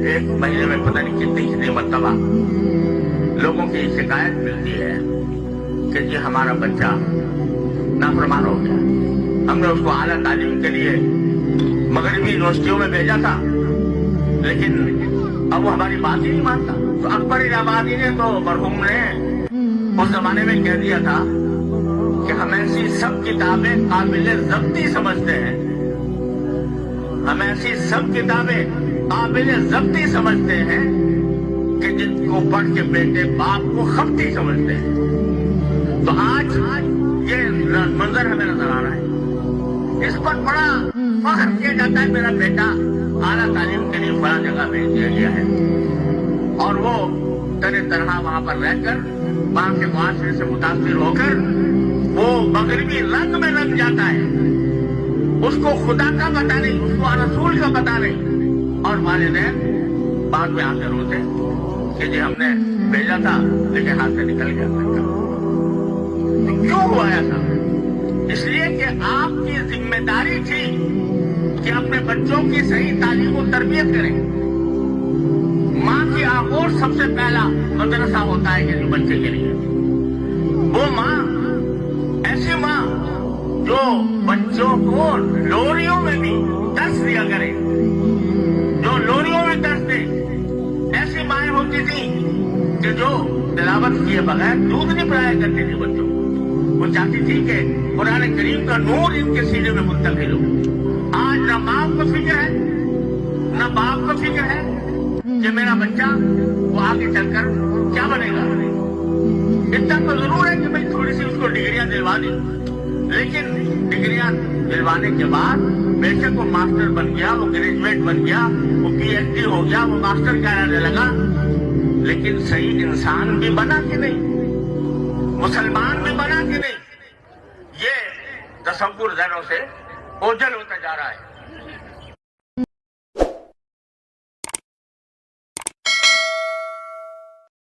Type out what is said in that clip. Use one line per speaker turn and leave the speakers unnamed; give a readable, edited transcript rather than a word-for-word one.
एक महीने में पता नहीं कितनी मरतबा लोगों की शिकायत मिलती है कि जी हमारा बच्चा नाफरमान हो गया, हमने उसको आला तालीम के लिए मगरबी यूनिवर्सिटियों में भेजा था, लेकिन अब वो हमारी बात ही नहीं मानता। तो अकबर इलाहाबादी ने तो मरहूम ने उस जमाने में कह दिया था कि हम ऐसी सब किताबें काबिल ज़ब्ती समझते हैं, हम ऐसी सब किताबें काबिल ज़ब्ती समझते हैं कि जिनको पढ़ के बेटे बाप को खपती समझते हैं। तो आज ये मंजर हमें नजर आ रहा है, इस पर बड़ा फख्र किया जाता है मेरा बेटा आला तालीम के लिए बड़ा जगह भेज दिया गया है, और वो तरह तरह वहां पर रहकर वहां के मुआशरे से मुतासिर होकर वो मगरबी रंग में रंग जाता है, उसको खुदा का पता नहीं, उसको रसूल का पता नहीं, और वालिदैन बाद में आकर रोते कि जी हमने भेजा था लेकिन हाथ से निकल गया। तो क्यों हुआ ऐसा? इसलिए कि आपकी जिम्मेदारी थी कि अपने बच्चों की सही तालीम और तरबियत करें। माँ की आगोश सबसे पहला मदरसा होता है किसी बच्चे के लिए। वो माँ, ऐसी माँ जो बच्चों को लोरियों में भी दर्स दिया करे, जो लोरियों में दर्स दे। ऐसी माएँ होती थी कि जो तिलावत किए बगैर दूध नहीं पिलाया करती थी बच्चों को। वो चाहती थी कि कुरान करीम का नूर इनके सीने में मुंतकिल हो। आज न माँ को फिक्र है न बाप को फिक्र है कि मेरा बच्चा वो आगे चलकर क्या बनेगा। इतना तो जरूर है कि भाई थोड़ी सी उसको डिग्रियां दिलवा दी, लेकिन डिग्रियां दिलवाने के बाद बेशक वो मास्टर बन गया, वो ग्रेजुएट बन गया, वो पीएचडी हो गया, वो मास्टर कहलाने लगा, लेकिन सही इंसान भी बना कि नहीं, मुसलमान भी बना कि नहीं, ये तसव्वुर ज़हनों से ओझल होता जा रहा है।